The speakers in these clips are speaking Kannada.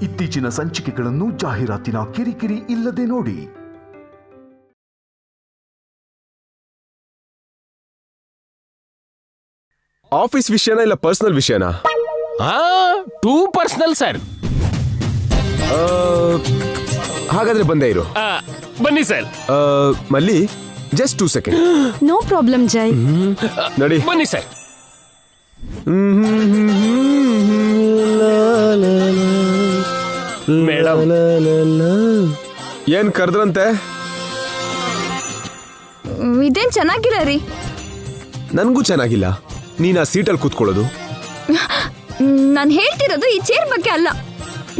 ಇತ್ತೀಚಿನ ಸಂಚಿಕೆಗಳನ್ನು ಜಾಹೀರಾತಿನ ಕಿರಿಕಿರಿ ಇಲ್ಲದೆ ನೋಡಿ. ಆಫೀಸ್ ವಿಷಯನಾ ಇಲ್ಲ ಪರ್ಸನಲ್ ವಿಷಯನಾ? Too personal sir. ಹಾಗಾದ್ರೆ ಬಂದೇ ಇರು. ಬನ್ನಿ sir. Malli just 2 second. No problem Jai. ನೋಡಿ ಬನ್ನಿ ಸರ್. ಮೇಡಮ್ ಏನ್ ಕರೆದ್ರಂತೆ? ಇದೇನ್ ಚೆನ್ನಾಗಿಲ್ಲ ರೀ. ನನ್ಗೂ ಚೆನ್ನಾಗಿಲ್ಲ. ನೀನ್ ಆ ಸೀಟಲ್ಲಿ ಕೂತ್ಕೊಳ್ಳೋದು. ನಾನು ಹೇಳ್ತಿರೋದು ಈ ಚೇರ್ ಬಗ್ಗೆ ಅಲ್ಲ,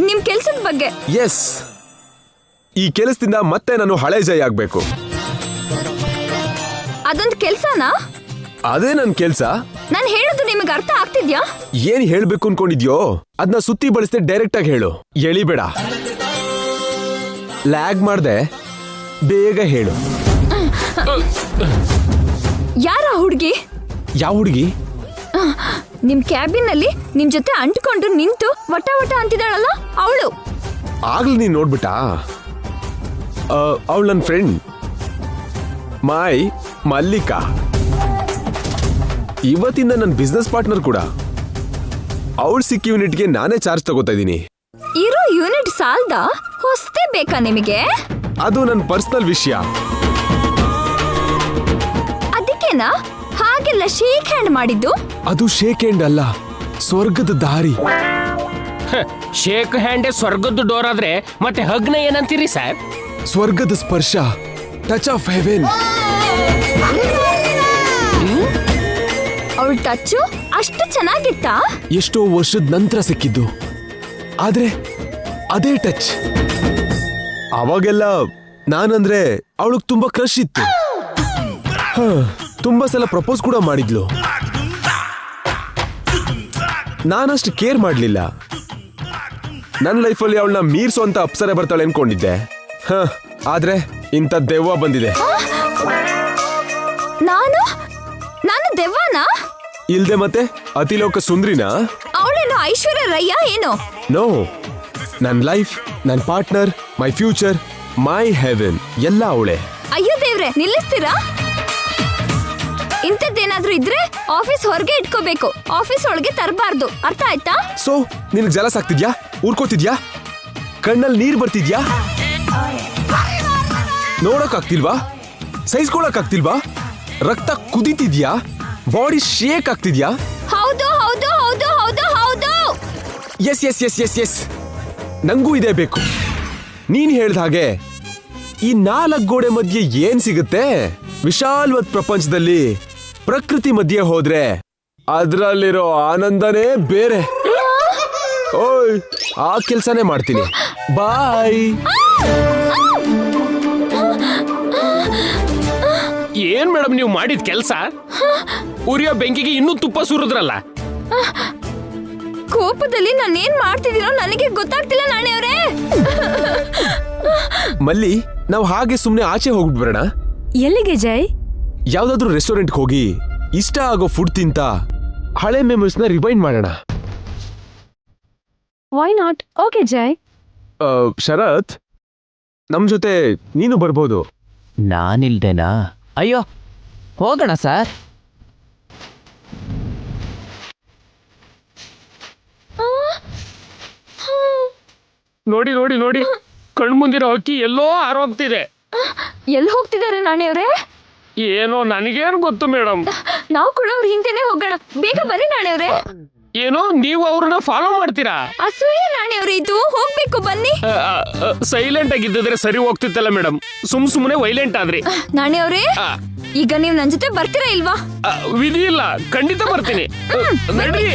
ನಿಮ್ ಕೆಲ್ಸದ ಬಗ್ಗೆ. ಎಸ್, ಈ ಕೆಲಸದಿಂದ ಮತ್ತೆ ನಾನು ಹಳೆ ಜೈ ಆಗ್ಬೇಕು. ಅದೊಂದು ಕೆಲ್ಸನಾ? ಅದೇ ನನ್ ಕೆಲ್ಸ. ನಾನು ಹೇಳೋದು ನಿಮಗೆ ಅರ್ಥ ಆಗ್ತಿದ್ಯಾ? ಏನ್ ಹೇಳ್ಬೇಕು ಅನ್ಕೊಂಡಿದ್ಯೋ ಅದನ್ನ ಸುತ್ತಿ ಬಳಸದೆ ಡೈರೆಕ್ಟ್ ಆಗಿ ಹೇಳು. ಎಳಿಬೇಡ, ಲ್ಯಾಗ್ ಮಾಡ್ದೆ, ಬೇಗ ಹೇಳು. ಯಾರ ಹುಡುಗಿ? ಯಾವ ಹುಡುಗಿ? ನಿಮ್ ಕ್ಯಾಬಿನ್ ನಲ್ಲಿ ನಿಮ್ ಜೊತೆ ಅಂಟ್ಕೊಂಡು ನಿಂತು ವಟ ವಟ ಅಂತಿದ್ದಾಳಲ್ಲ, ಅವಳು. ಆಗ್ಲಿ ನೀನ್ ನೋಡ್ಬಿಟ್ಟ? ಅವಳು ನನ್ನ ಫ್ರೆಂಡ್ ಮಲ್ಲಿಕಾ. ಇವತ್ತಿಂದ ನನ್ನ ಬಿಸ್ನೆಸ್ ಪಾರ್ಟ್ನರ್ ಕೂಡ. ಅವಳು ಸಿಕ್ಕಿ ಯೂನಿಟ್ಗೆ ನಾನೇ ಚಾರ್ಜ್ ತಗೋತಾ ಇದೀನಿ. ಇರೋ ಯೂನಿಟ್ ಸಾಲ್ದ? ಹೊಸ್ತೇ ಬೇಕಾ ನಿಮಗೆ? ಅದು ನನ್ನ ಪರ್ಸನಲ್ ವಿಷಯ. ಅದಕ್ಕೇನಾ ಹಾಗೆಲ್ಲ ಶೇಕ್ ಹ್ಯಾಂಡ್ ಮಾಡಿದ್ದು? ಅದು ಶೇಕ್ ಹ್ಯಾಂಡ್ ಅಲ್ಲ, ಸ್ವರ್ಗದ ದಾರಿ. ಶೇಕ್ ಹ್ಯಾಂಡೇ ಸ್ವರ್ಗದ ಡೋರ್ ಆದ್ರೆ ಮತ್ತೆ ಹಗ್ನ ಏನಂತೀರಿ ಸರ್? ಸ್ವರ್ಗದ ಸ್ಪರ್ಶ, ಟಚ್ ಆಫ್ ಹೆವೆನ್. ಅವಳ ಟಚ್ಚು ಅಷ್ಟು ಚೆನ್ನಾಗಿತ್ತಾ? ಎಷ್ಟೋ ವರ್ಷದ ನಂತರ ಸಿಕ್ಕಿದ್ದು, ಆದ್ರೆ ಅದೇ ಟಚ್. ಅವಾಗೆಲ್ಲ ನಾನಂದ್ರೆ ಅವಳಿಗೆ ತುಂಬಾ ಕ್ರಶ್ ಇತ್ತು. ತುಂಬಾ ಸಲ ಪ್ರಪೋಸ್ ಕೂಡ ಮಾಡಿದ್ಲು. ನಾನಷ್ಟು ಕೇರ್ ಮಾಡ್ಲಿಲ್ಲ. ನನ್ನ ಲೈಫಲ್ಲಿ ಅವಳನ್ನ ಮೀರ್ಸೋಂತ ಅಪ್ಸರೆ ಬರ್ತಾಳೆ ಅನ್ಕೊಂಡಿದ್ದೆ. ಆದ್ರೆ ಇಂಥ ದೆವ್ವ ಬಂದಿದೆ. ನಾನು ದೆವ್ವನಾ? ಇಲ್ದೆ ಮತ್ತೆ ಅತಿಲೋಕ ಸುಂದ್ರಿನಾ? ಅವಳೇನು ಐಶ್ವರ್ಯ ರಯ್ಯ ಏನೋ? ನೋ, ನನ್ನ ಲೈಫ್, ನನ್ನ ಪಾರ್ಟ್ನರ್, ಮೈ ಫ್ಯೂಚರ್, ಮೈ ಹೆವೆನ್ ಎಲ್ಲ ಅವಳೆ. ಅಯ್ಯೋ ದೇವ್ರೆ, ನಿಲ್ಲಿಸ್ತೀರಾ? ಇಂಥದ್ದೇನಾದ್ರೂ ಇದ್ರೆ ಆಫೀಸ್ ಹೊರಗೆ ಇಟ್ಕೋಬೇಕು, ಆಫೀಸ್ ಒಳಗೆ ತರಬಾರ್ದು. ಅರ್ಥ ಆಯ್ತಾ? ಸೊ ನಿನಗೆ ಜಲಸ್ ಆಗ್ತಿದ್ಯಾ? ಊರ್ಕೋತಿದ್ಯಾ? ಕಣ್ಣಲ್ಲಿ ನೀರ್ ಬರ್ತಿದ್ಯಾ? ನೋಡಕ್ ಆಗ್ತಿಲ್ವಾ? ಸಹಿಸ್ಕೊಳಕ್ ಆಗ್ತಿಲ್ವಾ? ರಕ್ತ ಕುದಿತಿದ್ಯಾ? ಬಾಡಿ ಶೇಕ್ ಆಗ್ತಿದ್ಯಾ? ಹೌದು ಹೌದು ಹೌದು ಹೌದು ಹೌದು. Yes yes yes yes yes, ನಂಗೂ ಇದೇ ಬೇಕು. ನೀನ್ ಹೇಳ್ದ ಹಾಗೆ ಈ 4 ಗೋಡೆ ಮಧ್ಯೆ ಏನ್ ಸಿಗುತ್ತೆ? ವಿಶಾಲವಾದ ಪ್ರಪಂಚದಲ್ಲಿ ಪ್ರಕೃತಿ ಮಧ್ಯೆ ಹೋದ್ರೆ ಅದ್ರಲ್ಲಿರೋ ಆನಂದನೇ ಬೇರೆ. ಓಯ್, ಆ ಕೆಲ್ಸನೇ ಮಾಡ್ತೀನಿ. ಬಾಯ್. ಏನ್ ಮೇಡಮ್ ನೀವು ಮಾಡಿದ ಕೆಲ್ಸ? ಉರಿಯೋ ಬೆಂಕಿಗೆ ಇನ್ನೂ ತುಪ್ಪ ಸುರಿದ್ರಲ್ಲ. ಕೋಪದಲ್ಲಿ ನಾನು ಏನ್ ಮಾಡ್ತಿದ್ದೀನೋ ನನಗೆ ಗೊತ್ತಾಗ್ತಿಲ್ಲ ನಾಣಿಯವರೇ. ಮಲ್ಲಿ, ನಾವು ಹಾಗೆ ಸುಮ್ನೆ ಆಚೆ ಹೋಗ್ಬಿಟ್ಬರೋಣ. ಎಲ್ಲಿಗೆ ಜೈ? ಯಾವ್ದಾದ್ರು ರೆಸ್ಟೋರೆಂಟ್ ಹೋಗಿ ಇಷ್ಟ ಆಗೋ ಫುಡ್ ತಿಂತ ಹಳೆ ಮೆಮೊರೀಸ್ ನ ರಿವೈಂಡ್ ಮಾಡೋಣ. Why not? ಓಕೆ ಜೈ. ಶರತ್, ನಮ್ ಜೊತೆ ನೀನು ಬರ್ಬೋದು. ನಾನಿಲ್ದೇನಾ? ಅಯ್ಯೋ, ಹೋಗೋಣ ಸರ್. ನೋಡಿ ನೋಡಿ ನೋಡಿ, ಕಣ್ಮುಂದಿರೋ ಅಕ್ಕಿ ಎಲ್ಲೋ ಹಾರೋಗ್ತಿದೆ. ಎಲ್ಲಿ ಹೋಗ್ತಿದ್ದಾರೆ ನಾಣಿಯವರೇ? ಏನೋ ನನಗೇನು ಗೊತ್ತು ಮೇಡಮ್. ನಾವು ಕೂಡ ಅವ್ರ ಹಿಂದೆನೆ ಹೋಗೋಣ. ಬೇಗ ಬನ್ನಿ ನಾಣಿಯವರೇ. ಏನೋ ನೀವು ಅವ್ರನ್ನ ಫಾಲೋ ಮಾಡ್ತೀರಾ? ಅಸೂಯೆ ನಾಣಿಯವರೇ, ಇದು ಹೋಗ್ಬೇಕು, ಬನ್ನಿ. ಸೈಲೆಂಟ್ ಆಗಿದ್ದಿದ್ರೆ ಸರಿ ಹೋಗ್ತಿತ್ತಲ್ಲ ಮೇಡಮ್. ಸುಮ್ನೆ ವೈಲೆಂಟ್ ಆದ್ರಿ. ನಾಣಿಯವರೇ, ಈಗ ನೀವು ನನ್ ಜೊತೆ ಬರ್ತೀರಾ ಇಲ್ವಾ? ವಿಧಿ ಇಲ್ಲ, ಖಂಡಿತ ಬರ್ತೀನಿ. ನಡ್ರಿ.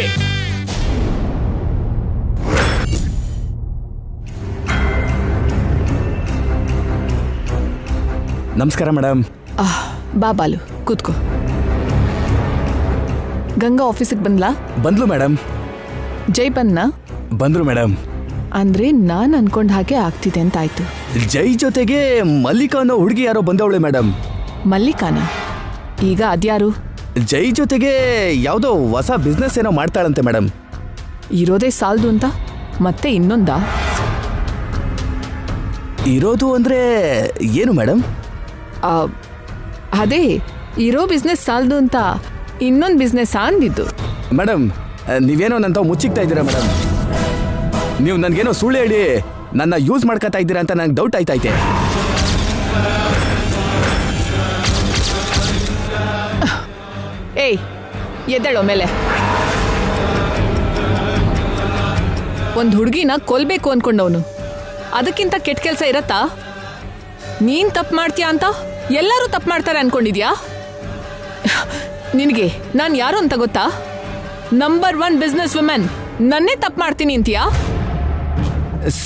ನಮಸ್ಕಾರ ಮೇಡಮ್. ಬಾ ಬಾಲು, ಕೂತ್ಕೋ. ಗಂಗಾ ಆಫೀಸಿಗೆ ಬಂದ್ಲಾ? ಬಂದ್ಲು ಮೇಡಮ್. ಜೈ ಬಂದ್ನಾ? ಬಂದ್ರು ಮೇಡಮ್. ಅಂದ್ರೆ ನಾನ್ ಅನ್ಕೊಂಡ್ ಹಾಗೆ ಆಗ್ತಿದೆ ಅಂತ ಆಯ್ತು. ಜೈ ಜೊತೆಗೆ ಮಲ್ಲಿಕಾ ಅನ್ನೋ ಹುಡುಗಿ ಯಾರೋ ಬಂದವಳೆ ಮೇಡಮ್. ಮಲ್ಲಿಕಾನ? ಈಗ ಅದ್ಯಾರು? ಜೈ ಜೊತೆಗೆ ಯಾವುದೋ ಹೊಸ ಬಿಸ್ನೆಸ್ ಏನೋ ಮಾಡ್ತಾಳಂತೆ ಮೇಡಮ್. ಇರೋದೇ ಸಾಲ್ದು ಅಂತ ಮತ್ತೆ ಇನ್ನೊಂದಾ? ಇರೋದು ಅಂದ್ರೆ ಏನು ಮೇಡಮ್? ಆ, ಅದೇ ಇರೋ ಬಿಸ್ನೆಸ್ ಸಾಲದು ಅಂತ ಇನ್ನೊಂದು ಬಿಸ್ನೆಸ್ ಅಂದಿದ್ದು. ಮೇಡಮ್, ನೀವೇನೋ ನನ್ನ ಮುಚ್ಚಿಕ್ತಾ ಇದ್ದೀರಾ ಮೇಡಮ್. ನೀವು ನನಗೇನೋ ಸುಳ್ಳು ಹೇಳಿ ನನ್ನ ಯೂಸ್ ಮಾಡ್ಕೊತಾ ಇದ್ದೀರಾ ಅಂತ ನಂಗೆ ಡೌಟ್ ಆಯ್ತೈತೆ. ಏಯ್, ಎದ್ದೇಳೋ ಮೇಲೆ. ಒಂದು ಹುಡುಗಿನ ಕೊಲ್ಬೇಕು ಅನ್ಕೊಂಡವನು, ಅದಕ್ಕಿಂತ ಕೆಟ್ಟ ಕೆಲಸ ಇರತ್ತಾ? ನೀನ್ ತಪ್ಪು ಮಾಡ್ತೀಯಾ ಅಂತ ಎಲ್ಲರೂ ತಪ್ಪು ಮಾಡ್ತಾರೆ ಅನ್ಕೊಂಡಿದ್ಯಾ? ನಿನಗೆ ನಾನು ಯಾರು ಅಂತ ಗೊತ್ತಾ? Number 1 business women. ನನ್ನೇ ತಪ್ಪು ಮಾಡ್ತೀನಿ ಅಂತೀಯಾ?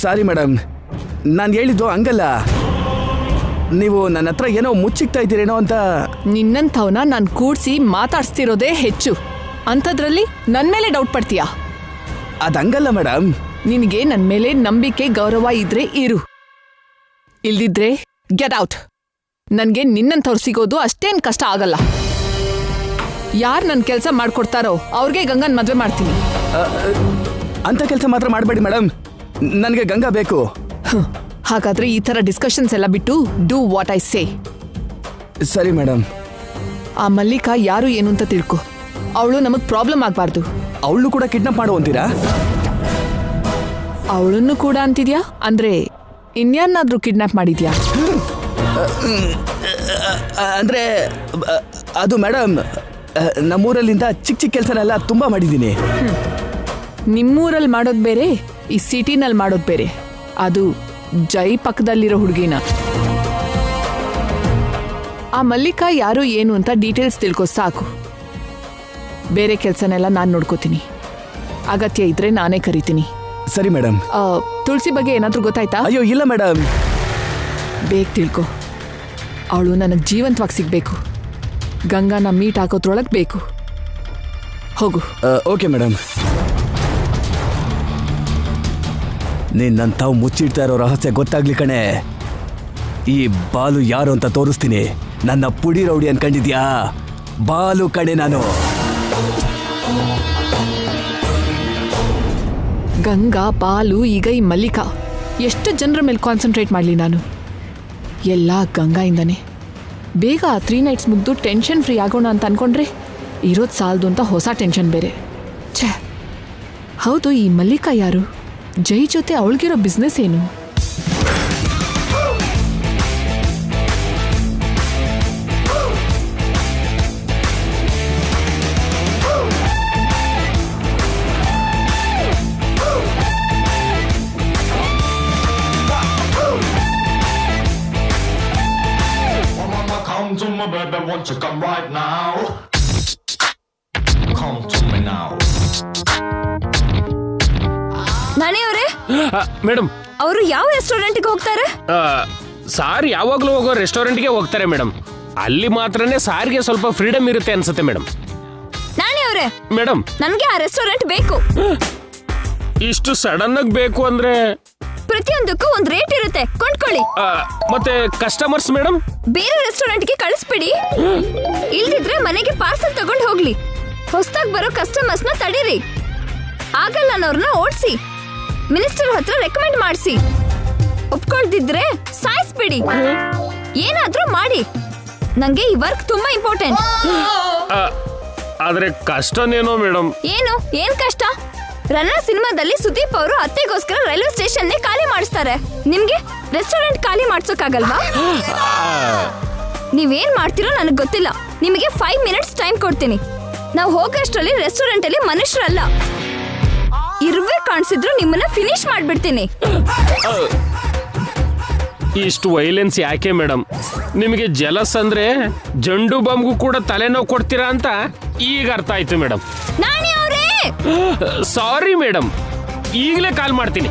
ಸಾರಿ ಮೇಡಮ್, ನಾನು ಹೇಳಿದ್ದು ಹಂಗಲ್ಲ. ನೀವು ನನ್ನ ಹತ್ರ ಏನೋ ಮುಚ್ಚಿಕ್ತಾ ಇದ್ದೀರೇನೋ ಅಂತ. ನಿನ್ನಂಥವನ್ನ ನಾನು ಕೂಡಿಸಿ ಮಾತಾಡ್ಸ್ತಿರೋದೇ ಹೆಚ್ಚು. ಅಂಥದ್ರಲ್ಲಿ ನನ್ನ ಮೇಲೆ ಡೌಟ್ ಪಡ್ತೀಯಾ? ಅದು ಹಂಗಲ್ಲ ಮೇಡಮ್. ನಿನಗೆ ನನ್ನ ಮೇಲೆ ನಂಬಿಕೆ ಗೌರವ ಇದ್ರೆ ಇರು, ಇಲ್ದಿದ್ರೆ ಗೆಟ್ ಔಟ್. ನನಗೆ ನಿನ್ನಂಥವ್ರು ಸಿಗೋದು ಅಷ್ಟೇನು ಕಷ್ಟ ಆಗಲ್ಲ. ಯಾರು ನನ್ನ ಕೆಲಸ ಮಾಡ್ಕೊಡ್ತಾರೋ ಅವ್ರಿಗೆ ಗಂಗನ್ ಮದುವೆ ಮಾಡ್ತೀನಿ. ಅಂಥ ಕೆಲಸ ಮಾತ್ರ ಮಾಡಬೇಡಿ ಮೇಡಮ್, ನನಗೆ ಗಂಗಾ ಬೇಕು. ಹಾಗಾದ್ರೆ ಈ ಥರ ಡಿಸ್ಕಷನ್ಸ್ ಎಲ್ಲ ಬಿಟ್ಟು ಡೂ ವಾಟ್ ಐ ಸೇ. ಸರಿ ಮೇಡಮ್. ಆ ಮಲ್ಲಿಕಾ ಯಾರು ಏನು ಅಂತ ತಿಳ್ಕೊ. ಅವಳು ನಮಗೆ ಪ್ರಾಬ್ಲಮ್ ಆಗಬಾರ್ದು. ಅವಳು ಕೂಡ ಕಿಡ್ನಾಪ್ ಮಾಡು ಅಂತೀರಾ? ಅವಳನ್ನು ಕೂಡ ಅಂತಿದ್ಯಾ? ಅಂದ್ರೆ ಇನ್ಯಾರನ್ನಾದ್ರೂ ಕಿಡ್ನಾಪ್ ಮಾಡಿದ್ಯಾ? ಅಂದರೆ ಅದು ಮೇಡಮ್, ನಮ್ಮೂರಲ್ಲಿಂದ ಚಿಕ್ಕ ಚಿಕ್ಕ ಕೆಲಸನೆಲ್ಲ ತುಂಬ ಮಾಡಿದ್ದೀನಿ. ನಿಮ್ಮೂರಲ್ಲಿ ಮಾಡೋದು ಬೇರೆ, ಈ ಸಿಟಿನಲ್ಲಿ ಮಾಡೋದು ಬೇರೆ. ಅದು ಜೈ ಪಕ್ಕದಲ್ಲಿರೋ ಹುಡುಗಿನ. ಆ ಮಲ್ಲಿಕಾ ಯಾರು ಏನು ಅಂತ ಡೀಟೇಲ್ಸ್ ತಿಳ್ಕೊ ಸಾಕು. ಬೇರೆ ಕೆಲಸನೆಲ್ಲ ನಾನು ನೋಡ್ಕೋತೀನಿ. ಅಗತ್ಯ ಇದ್ರೆ ನಾನೇ ಕರಿತೀನಿ. ಸರಿ ಮೇಡಮ್. ತುಳಸಿ ಬಗ್ಗೆ ಏನಾದರೂ ಗೊತ್ತಾಯ್ತಾ? ಅಯ್ಯೋ ಇಲ್ಲ ಮೇಡಮ್. ಬೇಗ ತಿಳ್ಕೊ. ಅವಳು ನನಗೆ ಜೀವಂತವಾಗಿ ಸಿಗಬೇಕು. ಗಂಗಾನ ಮೀಟ್ ಹಾಕೋದ್ರೊಳಗೆ ಬೇಕು. ಹೋಗು. Okay madam. ನೀನು ನನ್ನ ತಾವು ಮುಚ್ಚಿಡ್ತಾ ಇರೋ ರಹಸ್ಯ ಗೊತ್ತಾಗ್ಲಿ ಕಣೆ. ಈ ಬಾಲು ಯಾರು ಅಂತ ತೋರಿಸ್ತೀನಿ. ನನ್ನ ಪುಡಿ ರೌಡಿ ಅನ್ಕೊಂಡಿದ್ಯಾ? ಬಾಲು ಕಣೆ ನಾನು. ಗಂಗಾ, ಬಾಲು, ಈಗ ಈ ಮಲ್ಲಿಕಾ, ಎಷ್ಟು ಜನರ ಮೇಲೆ ಕಾನ್ಸಂಟ್ರೇಟ್ ಮಾಡಲಿ ನಾನು? ಎಲ್ಲ ಗಂಗಾಯಿಂದನೇ. ಬೇಗ 3 ನೈಟ್ಸ್ ಮುಗ್ದು ಟೆನ್ಷನ್ ಫ್ರೀ ಆಗೋಣ ಅಂತ ಅನ್ಕೊಂಡ್ರೆ ಇರೋದು ಸಾಲದು ಅಂತ ಹೊಸ ಟೆನ್ಷನ್ ಬೇರೆ. ಛೇ, ಹೌದು, ಈ ಮಲ್ಲಿಕಾ ಯಾರು? ಜೈ ಜೊತೆ ಅವಳಿಗಿರೋ ಬಿಸ್ನೆಸ್ ಏನು? Come to my baby, won't you come right now? Come to me now. ನಾಣಿಯವರೇ, ಮೇಡಮ್, ಅವರು ಯಾವ ರೆಸ್ಟೋರೆಂಟ್ಗೆ ಹೋಗ್ತಾರೆ? ಸಾರ್ ಯಾವಾಗಲೂ ಹೋಗೋ ರೆಸ್ಟೋರೆಂಟ್ಗೆ ಹೋಗ್ತಾರೆ ಮೇಡಮ್. ಅಲ್ಲಿ ಮಾತ್ರನೇ ಸಾರಿಗೆ ಸ್ವಲ್ಪ ಫ್ರೀಡಮ್ ಇರುತ್ತೆ ಅನ್ಸುತ್ತೆ ಮೇಡಮ್. ನಾಣಿಯವರೇ, ಮೇಡಮ್, ನನಗೆ ಆ ರೆಸ್ಟೋರೆಂಟ್ ಬೇಕು. ಇಷ್ಟು ಸಡನ್ ಆಗಿ ಬೇಕು ಅಂದ್ರೆ ಪ್ರತಿಯೊಂದಕ್ಕೂ ಒಂದು ರೇಟ್ ಇರುತ್ತೆ, ಕೊಂಡ್ಕೊಳ್ಳಿ. ಮತ್ತೆ ಕಸ್ಟಮರ್ಸ್ ಮೇಡಮ್? ಬೇರೆ ರೆಸ್ಟೋರೆಂಟ್ಗೆ ಕಳಿಸ್ಬಿಡಿ. ಇಲ್ದಿದ್ರೆ ಮನೆಗೆ ಪಾರ್ಸಲ್ ತಗೊಂಡು ಹೋಗ್ಲಿ. ಹೊಸದಾಗಿ ಬರೋ ಕಸ್ಟಮರ್ಸ್ನ ತಡೀರಿ. ಆಗಲ್ಲ ಅನ್ನೋರ್ನ ಓಡಿಸಿ, ಮಿನಿಸ್ಟರ್ ಹತ್ರ ರೆಕಮೆಂಡ್ ಮಾಡಿಸಿ. ಒಪ್ಕೊಳ್ದಿದ್ರೆ ಸಾಯಿಸ್ಬಿಡಿ. ಏನಾದ್ರೂ ಮಾಡಿ. ನಂಗೆ ಈ ವರ್ಕ್ ತುಂಬಾ ಇಂಪಾರ್ಟೆಂಟ್. ಆದ್ರೆ ಕಷ್ಟನೇನೋ ಮೇಡಮ್. ಏನ್ ಕಷ್ಟ? ರನ್ನ ಸಿನಿಮಾದಲ್ಲಿ ಸುದೀಪ್ ಅವರು ಅತ್ತೆಗೋಸ್ಕರ ರೈಲ್ವೆ ಸ್ಟೇಷನ್ ಖಾಲಿ ಮಾಡಿಸ್ತಾರೆ. ನಿಮ್ಗೆ ರೆಸ್ಟೋರೆಂಟ್ ಖಾಲಿ ಮಾಡ್ಸೋಕಾಗಲ್ವಾ? ನೀವೇನ್ ಮಾಡ್ತೀರೋ ನನಗೆ ಗೊತ್ತಿಲ್ಲ. ನಿಮಗೆ 5 ಮಿನಿಟ್ಸ್ ಟೈಮ್ ಕೊಡ್ತೀನಿ. ನಾವು ಹೋಗೋಷ್ಟರಲ್ಲಿ ರೆಸ್ಟೋರೆಂಟ್ ಅಲ್ಲಿ ಮನುಷ್ಯರಲ್ಲ, ಇರುವೆ ಕಾಣಿಸಿದ್ರು ನಿಮ್ಮನ್ನ ಫಿನಿಶ್ ಮಾಡ್ಬಿಡ್ತೀನಿ. ಇಷ್ಟು ವೈಲೆನ್ಸ್ ಯಾಕೆ ಮೇಡಮ್? ನಿಮಗೆ ಜಲಸ್ ಅಂದ್ರೆ ಜಂಡು ಬಾಂಬ್ಗೂ ಕೂಡ ತಲೆನೋವು ಕೊಡ್ತೀರಾ ಅಂತ ಈಗ ಅರ್ಥ ಆಯ್ತು ಮೇಡಮ್. ಸಾರಿ ಮೇಡಮ್, ಈಗಲೇ ಕಾಲ್ ಮಾಡ್ತೀನಿ.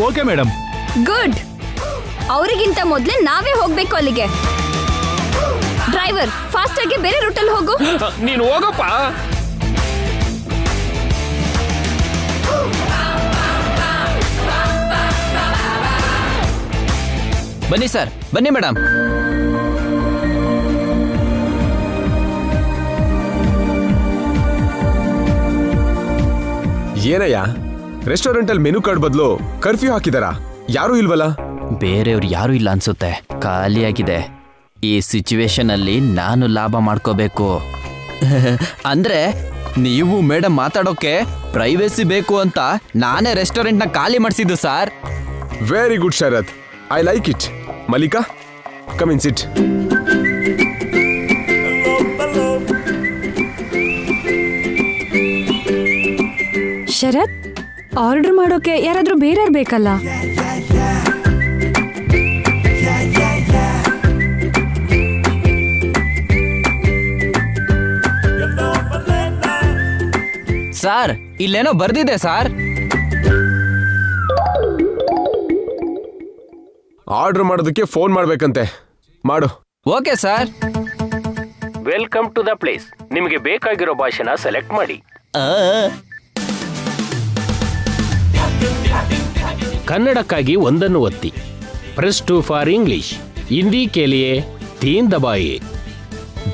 Okay madam. ಗುಡ್. ಅವರಿಗಿಂತ ಮೊದಲೇ ನಾವೇ ಹೋಗ್ಬೇಕು ಅಲ್ಲಿಗೆ. ಡ್ರೈವರ್, ಫಾಸ್ಟ್ ಆಗಿ ಬೇರೆ ರೂಟಲ್ಲಿ ಹೋಗು. ನೀನು ಹೋಗಪ್ಪ. ಬನ್ನಿ ಸರ್, ಬನ್ನಿ ಮೇಡಮ್. ಏನಯ್ಯ, ರೆಸ್ಟೋರೆಂಟಲ್ಲಿ ಮೆನು ಕಾರ್ಡ್ ಬದಲು ಕರ್ಫ್ಯೂ ಹಾಕಿದಾರಾ? ಯಾರೂ ಇಲ್ವಲ್ಲ? ಬೇರೆಯವ್ರು ಯಾರೂ ಇಲ್ಲ ಅನ್ಸುತ್ತೆ, ಖಾಲಿಯಾಗಿದೆ. ಈ ಸಿಚುವೇಶನ್ ಅಲ್ಲಿ ನಾನು ಲಾಭ ಮಾಡ್ಕೋಬೇಕು. ಅಂದ್ರೆ ನೀವು ಮೇಡಮ್ ಮಾತಾಡೋಕೆ ಪ್ರೈವೇಸಿ ಬೇಕು ಅಂತ ನಾನೇ ರೆಸ್ಟೋರೆಂಟ್ನ ಖಾಲಿ ಮಾಡಿಸಿದ್ದು sir. Very good Sharath, I like it. Mallika, come in sit. Sharath, order ಮಾಡೋಕೆ ಯಾರಾದ್ರೂ ಬೇರೆಯವ್ರು ಬೇಕಲ್ಲ? ಸರ್, ಇಲ್ಲೇನೋ ಬರ್ದಿದೆ ಸರ್. ಆರ್ಡರ್ ಮಾಡೋದಕ್ಕೆ ಫೋನ್ ಮಾಡ್ಬೇಕಂತೆ, ಮಾಡು. Okay sir. Welcome to the place. ನಿಮಗೆ ಬೇಕಾಗಿರೋ ಭಾಷೆನ ಸೆಲೆಕ್ಟ್ ಮಾಡಿ. ಕನ್ನಡಕ್ಕಾಗಿ ಒಂದನ್ನು ಒತ್ತಿ. Press 2 for English. ಹಿಂದಿ ಕೇಳಿಯೇ 3 ದಬಾಯೇ.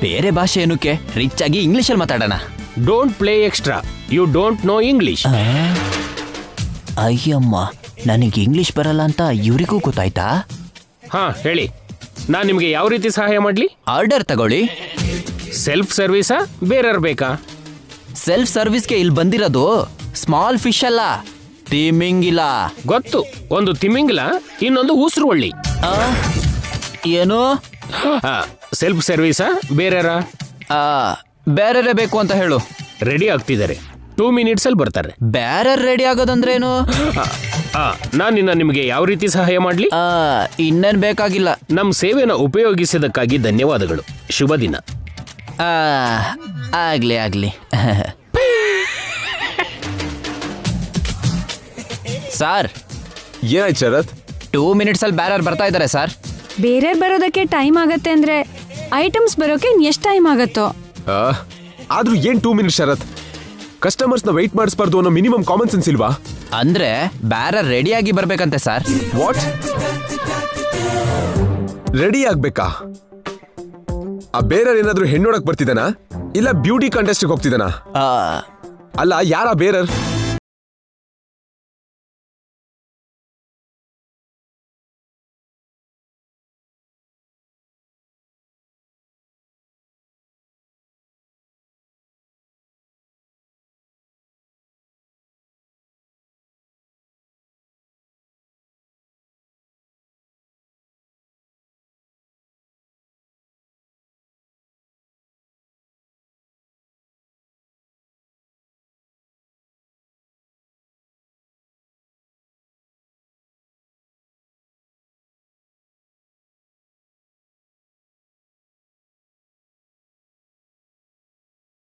ಬೇರೆ ಭಾಷೆ ಏನಕ್ಕೆ, ರಿಚ್ ಆಗಿ ಇಂಗ್ಲಿಷಲ್ಲಿ ಮಾತಾಡೋಣ. Don't play extra, you don't know English. ಅಯ್ಯಮ್ಮ, ನನಗೆ ಇಂಗ್ಲಿಷ್ ಬರಲ್ಲ ಅಂತ ಇವರಿಗೂ ಗೊತ್ತಾಯ್ತಾ? ಹಾ ಹೇಳಿ, ನಾನು ನಿಮಗೆ ಯಾವ ರೀತಿ ಸಹಾಯ ಮಾಡಲಿ? ಆರ್ಡರ್ ತಗೊಳ್ಳಿ. ಸೆಲ್ಫ್ ಸರ್ವಿಸಾ, ಬೇರೆಯವ್ರು ಬೇಕಾ? ಸೆಲ್ಫ್ ಸರ್ವಿಸ್ಗೆ ಇಲ್ಲಿ ಬಂದಿರೋದು ಸ್ಮಾಲ್ ಫಿಶ್ ಅಲ್ಲ, ತಿಮಿಂಗಿಲ. ಗೊತ್ತು, ಒಂದು ತಿಮಿಂಗಿಲ, ಇನ್ನೊಂದು ಉಸಿರು ಒಳ್ಳಿ. ಏನು? ಸೆಲ್ಫ್ ಸರ್ವಿಸಾ, ಬೇರೆಯವ್ರ? ಬೇರೆ ಬೇಕು ಅಂತ ಹೇಳು. ರೆಡಿ ಆಗ್ತಿದ್ದಾರೆ, 2 minutes ಅಲ್ಲಿ ಬರ್ತಾರೆ. ಬೇರೆ ರೆಡಿ ಆಗೋದಂದ್ರೇನು? ನಾನಿನ್ನ ನಿಮಗೆ ಯಾವ ರೀತಿ ಸಹಾಯ ಮಾಡಲಿ? ಇನ್ನೇನು ಬೇಕಾಗಿಲ್ಲ. ನಮ್ಮ ಸೇವೆನ ಉಪಯೋಗಿಸಿದ್ದಕ್ಕಾಗಿ ಧನ್ಯವಾದಗಳು. ಶುಭ ದಿನ. ಆಗ್ಲಿ ಆಗ್ಲಿ. ಸರ್, ಏನಾಯ್ತು ಶರತ್? 2 minutes ಅಲ್ಲಿ ಬೇರೆ ಬರ್ತಾ ಇದ್ದಾರೆ ಸರ್. ಬೇರೆ ಬರೋದಕ್ಕೆ ಟೈಮ್ ಆಗತ್ತೆ ಅಂದ್ರೆ ಐಟಮ್ಸ್ ಬರೋಕೆ ಎಷ್ಟು ಟೈಮ್ ಆಗತ್ತೋ? ಆದ್ರೂ ಏನ್ 2 minutes ಶರತ್? ಕಸ್ಟಮರ್ಸ್ನ ವೆಯ್ಟ್ ಮಾಡಿಸ್ಬಾರ್ದು ಅನ್ನೋ ಮಿನಿಮಮ್ ಕಾಮನ್ ಸೆನ್ಸ್ ಇಲ್ವಾ? ಅಂದ್ರೆ ಬೇರೆ ರೆಡಿಯಾಗಿ ಬರ್ಬೇಕಂತೆ ಸರ್. ವಾಟ್? ರೆಡಿ ಆಗ್ಬೇಕಾ? ಆ ಬೇರೆ ಏನಾದ್ರೂ ಹೆಣ್ಣೋಡಕ್ ಬರ್ತಿದ್ದಾನಾ, ಇಲ್ಲ ಬ್ಯೂಟಿ ಕಂಟೆಸ್ಟ್ಗೆ ಹೋಗ್ತಿದ್ದಾನಾ? ಅಲ್ಲ, ಯಾರ ಬೇರರ್?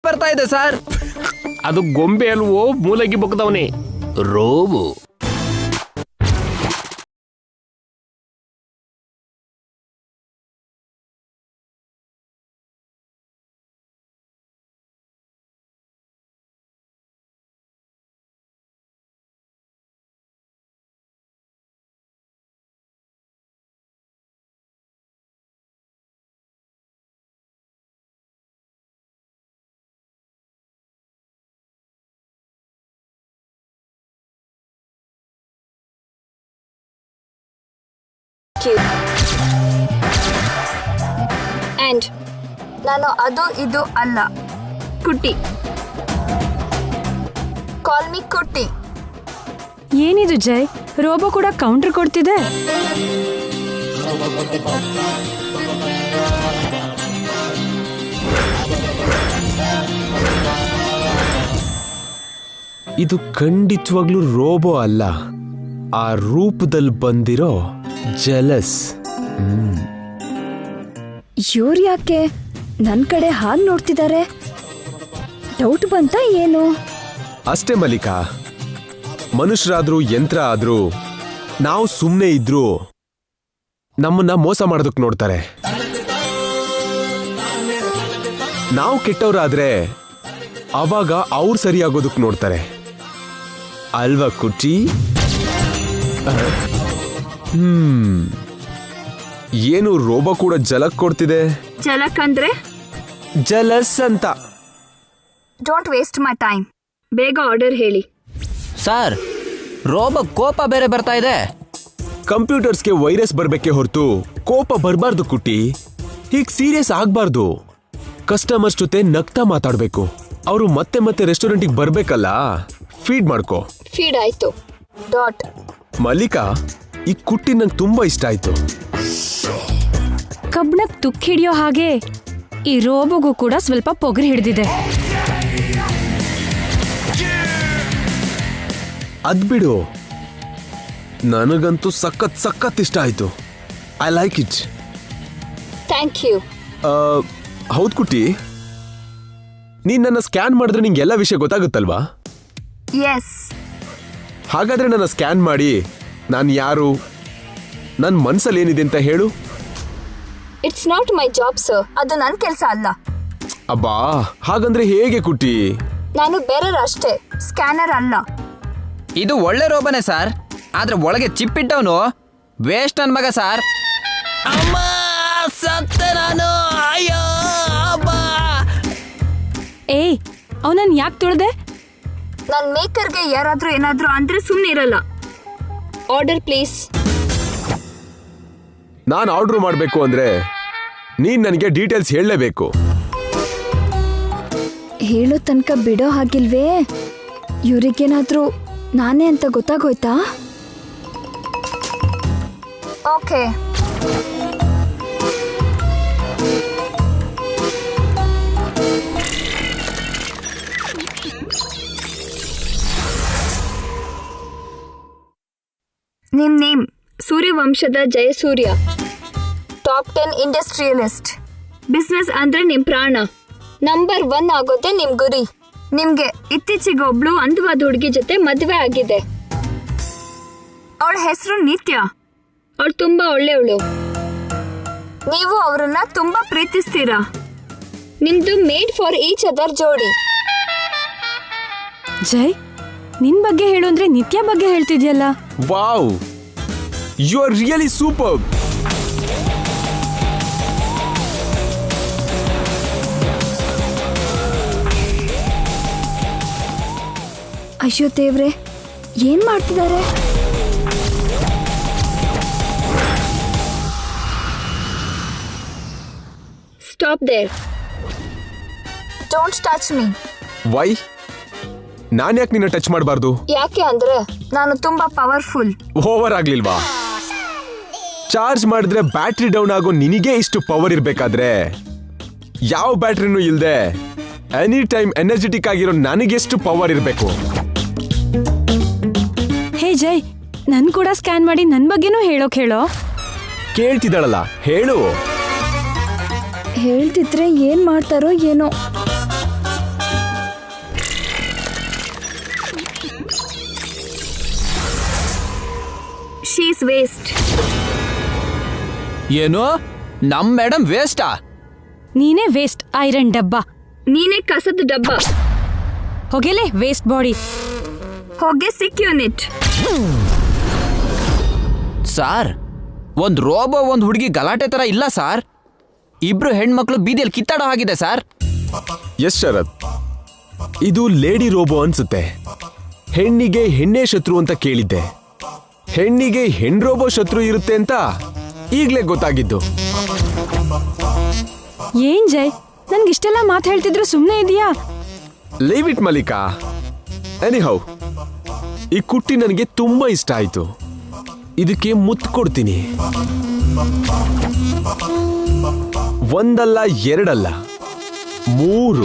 ಬರ್ತಾ ಇದೆ ಸರ್. ಅದು ಗೊಂಬೆ ಅಲ್ವೋ, ಮೂಲಗಿ ಬೊಕ್ಕದವನೇ, ರೋಬು. ಅಂಡ್ ನಾನು ಅದು ಇದು ಅಲ್ಲ, ಕುಟ್ಟಿ. ಕಾಲ್ ಮಿ ಕುಟ್ಟಿ. ಏನಿದು ಜೈ, ರೋಬೋ ಕೂಡ ಕೌಂಟರ್ ಕೊಡ್ತಿದೆ. ಇದು ಖಂಡಿತವಾಗ್ಲೂ ರೋಬೋ ಅಲ್ಲ, ಆ ರೂಪದಲ್ಲಿ ಬಂದಿರೋ ಜಲಸ್. ಇವ್ರು ಯಾಕೆ ನನ್ನ ಕಡೆ ಹಾಗೆ ನೋಡ್ತಿದ್ದಾರೆ? ಡೌಟ್ ಬಂತ ಏನು? ಅಷ್ಟೇ ಮಲ್ಲಿಕಾ, ಮನುಷ್ಯರಾದ್ರೂ ಯಂತ್ರ ಆದ್ರೂ ನಾವು ಸುಮ್ಮನೆ ಇದ್ರೂ ನಮ್ಮನ್ನ ಮೋಸ ಮಾಡೋದಕ್ಕೆ ನೋಡ್ತಾರೆ. ನಾವು ಕೆಟ್ಟವರಾದ್ರೆ ಅವಾಗ ಅವ್ರು ಸರಿಯಾಗೋದಕ್ಕೆ ನೋಡ್ತಾರೆ ಅಲ್ವಾ ಕುಟ್ಟಿ? ಏನು ರೋಬೋ ಕೂಡ ಜಲಕ್ ಕೊಡ್ತಿದೆ? ಜಲಕ್ ಅಂದ್ರೆ ಜಲಸ್ ಅಂತ. Don't waste my time. ಬೇಗ ಆರ್ಡರ್ ಹೇಳಿ. ಸರ್, ರೋಬೋ ಕೋಪ ಬೇರೆ ಬರ್ತಾ ಇದೆ. ಕಂಪ್ಯೂಟರ್ಸ್ಗೆ ವೈರಸ್ ಬರ್ಬೇಕೆ ಹೊರತು ಕೋಪ ಬರಬಾರ್ದು ಕುಟ್ಟಿ. ಹೀಗ್ ಸೀರಿಯಸ್ ಆಗ್ಬಾರ್ದು. ಕಸ್ಟಮರ್ಸ್ ಜೊತೆ ನಗ್ತಾ ಮಾತಾಡ್ಬೇಕು. ಅವರು ಮತ್ತೆ ಮತ್ತೆ ರೆಸ್ಟೋರೆಂಟಿಗೆ ಬರ್ಬೇಕಲ್ಲ. ಫೀಡ್ ಮಾಡ್ಕೋ. ಫೀಡ್ ಆಯ್ತು. ಡಾಟ್. ಮಲ್ಲಿಕಾ, ಈ ಕುಟ್ಟಿ ನಂಗೆ ತುಂಬಾ ಇಷ್ಟ ಆಯ್ತು. ಕಬ್ಣಕ್ ತುಕ್ ಹಿಡಿಯೋ ಹಾಗೆ ಈ ರೋಬೋಗೂ ಕೂಡ ಸ್ವಲ್ಪ ಪೊಗರು ಹಿಡಿದಿದೆ. ಅದ್ಬಿಡು, ನನಗಂತೂ ಸಖತ್ ಸಖತ್ ಇಷ್ಟ ಆಯ್ತು. I like it. Thank you. ಹೌದು ಕುಟ್ಟಿ, ನೀನ್ ನನ್ನ ಸ್ಕ್ಯಾನ್ ಮಾಡಿದ್ರೆ ನಿಂಗೆ ಎಲ್ಲ ವಿಷಯ ಗೊತ್ತಾಗುತ್ತಲ್ವಾ? ಎಸ್. ಹಾಗಾದ್ರೆ ನನ್ನ ಸ್ಕ್ಯಾನ್ ಮಾಡಿ ನಾನು ಯಾರು, ನನ್ನ ಮನ್ಸಲ್ಲಿ ಏನಿದೆ ಅಂತ ಹೇಳು. It's not my job sir. ಅದು ನನ್ನ ಕೆಲಸ ಅಲ್ಲ. ಅಬ್ಬಾ, ಹಾಗಂದ್ರೆ ಹೇಗೆ ಕುಟ್ಟಿ? ನಾನು ಬೇರೆಯವ್ರು ಅಷ್ಟೇ, ಸ್ಕ್ಯಾನರ್ ಅಲ್ಲ. ಇದು ಒಳ್ಳೆ ರೋಬೋನೇ ಸರ್, ಆದ್ರೆ ಒಳಗೆ ಚಿಪ್ ಇಟ್ಟವನು ವೇಸ್ಟ್ ನನ್ ಮಗ ಸರ್. ಅಮ್ಮ, ಸತ್ತೆ ನಾನು. ಅಯ್ಯೋ ಅಮ್ಮ. ಏಯ್, ಅವನನ್ನ ಯಾಕೆ ತುಳ್ದೆ? ನನ್ನ ಮೇಕರ್ಗೆ ಯಾರಾದ್ರೂ ಏನಾದ್ರೂ ಅಂದ್ರೆ ಸುಮ್ಮನೆ ಇರಲ್ಲ. Order please. ನಾನು ಆರ್ಡರ್ ಮಾಡಬೇಕು ಅಂದ್ರೆ ನೀನ್ ನನಗೆ ಡೀಟೇಲ್ಸ್ ಹೇಳಲೇಬೇಕು. ಹೇಳೋ ತನಕ ಬಿಡೋ ಹಾಗಿಲ್ವೇ? ಇವ್ರಿಗೇನಾದ್ರೂ ನಾನೇ ಅಂತ ಗೊತ್ತಾಗೋಯ್ತಾ? ಓಕೆ. ನಿಮ್ ನೇಮ್? ಸೂರ್ಯವಂಶದ ಜಯಸೂರ್ಯ. Top 10 industrialist. ಬಿಸ್ನೆಸ್ ಅಂದ್ರೆ ನಿಮ್ ಪ್ರಾಣ. ನಂಬರ್ 1 ಆಗೋದೆ ನಿಮ್ ಗುರಿ. ನಿಮ್ಗೆ ಇತ್ತೀಚೆಗೆ ಒಬ್ಳು ಅಂದವಾದ ಹುಡುಗಿ ಜೊತೆ ಮದುವೆ ಆಗಿದೆ. ಅವಳ ಹೆಸರು ನಿತ್ಯ. ಅವಳು ತುಂಬಾ ಒಳ್ಳೆಯವಳು. ನೀವು ಅವರನ್ನ ತುಂಬಾ ಪ್ರೀತಿಸ್ತೀರಾ. ನಿಮ್ದು ಮೇಡ್ ಫಾರ್ ಈಚ್ ಅದರ್ ಜೋಡಿ. ಜೈ, ನಿನ್ ಬಗ್ಗೆ ಹೇಳು ಅಂದ್ರೆ ನಿತ್ಯ ಬಗ್ಗೆ ಹೇಳ್ತಿದ್ಯಲ್ಲ. Wow, you are really super. ಅಯ್ಯೋ ದೇವ್ರೆ, ಏನ್ ಮಾಡ್ತಿದ್ದಾರೆ? Stop there. Don't touch me. Why? ನಾನು ಯಾಕೆ ನಿನ್ನ ಟಚ್ ಮಾಡಬಾರ್ದು? ಯಾಕೆ ಅಂದ್ರೆ ನಾನು ತುಂಬಾ ಪವರ್ಫುಲ್. ಓವರ್ ಆಗ್ಲಿಲ್ವಾ? ಚಾರ್ಜ್ ಮಾಡಿದ್ರೆ ಬ್ಯಾಟ್ರಿ ಡೌನ್ ಆಗೋ ನಿನಗೆ ಇಷ್ಟು ಪವರ್ ಇರ್ಬೇಕಾದ್ರೆ ಯಾವ ಬ್ಯಾಟ್ರಿನೂ ಇಲ್ದೆ ಎನಿ ಟೈಮ್ ಎನರ್ಜೆಟಿಕ್ ಆಗಿರೋ ನನಗೆಷ್ಟು ಪವರ್ ಇರಬೇಕು? ಹೇ ಜೈ, ನನ್ ಕೂಡ ಸ್ಕ್ಯಾನ್ ಮಾಡಿ ನನ್ ಬಗ್ಗೆನೂ ಹೇಳೋಕ್ ಹೇಳೋ. ಕೇಳ್ತಿದ್ದಾಳಲ್ಲ, ಹೇಳು. ಹೇಳ್ತಿದ್ರೆ ಏನ್ ಮಾಡ್ತಾರೋ ಏನೋ. She's waste. ಏನು? ನಮ್ ಮೇಡಮ್ ವೇಸ್ಟಾ? ನೀನೇ ವೇಸ್ಟ್ ಐರನ್ ಡಬ್ಬ. ನೀನೇ ಕಸದ ಡಬ್ಬ. ಹೋಗೆಲೆ ವೇಸ್ಟ್ ಬಾಡಿ. ಹೋಗೆ ಸಿಕ್ ಯೂನಿಟ್. ಸಾರ್, ಒಂದ್ ರೋಬೋ ಒಂದ್ ಹುಡುಗಿ ಗಲಾಟೆ ತರ ಇಲ್ಲ ಸಾರ್. ಇಬ್ರು ಹೆಣ್ಮಕ್ಳು ಬೀದಿಯಲ್ಲಿ ಕಿತ್ತಾಡೋ ಹಾಗಿದೆ ಸಾರ್. ಎಸ್ ಶರತ್, ಇದು ಲೇಡಿ ರೋಬೋ ಅನ್ಸುತ್ತೆ. ಹೆಣ್ಣಿಗೆ ಹೆಣ್ಣೆ ಶತ್ರು ಅಂತ ಕೇಳಿದ್ದೆ. ಹೆಣ್ಣಿಗೆ ಹೆಣ್ ರೋಬೋ ಶತ್ರು ಇರುತ್ತೆ ಅಂತ ಈಗ್ಲೇ ಗೊತ್ತಾಗಿದ್ದು. ಏನ್ ಜೈ, ನನ್ಗಿಷ್ಟೆಲ್ಲ ಮಾತು ಹೇಳ್ತಿದ್ರು ಸುಮ್ನೆ ಇದೆಯಾ? Leave it Mallika. ಎನಿಹೌ, ಈ ಕುಟ್ಟಿ ನನಗೆ ತುಂಬಾ ಇಷ್ಟ ಆಯ್ತು. ಇದಕ್ಕೆ ಮುತ್ತು ಕೊಡ್ತೀನಿ. ಒಂದಲ್ಲ ಎರಡಲ್ಲ 3.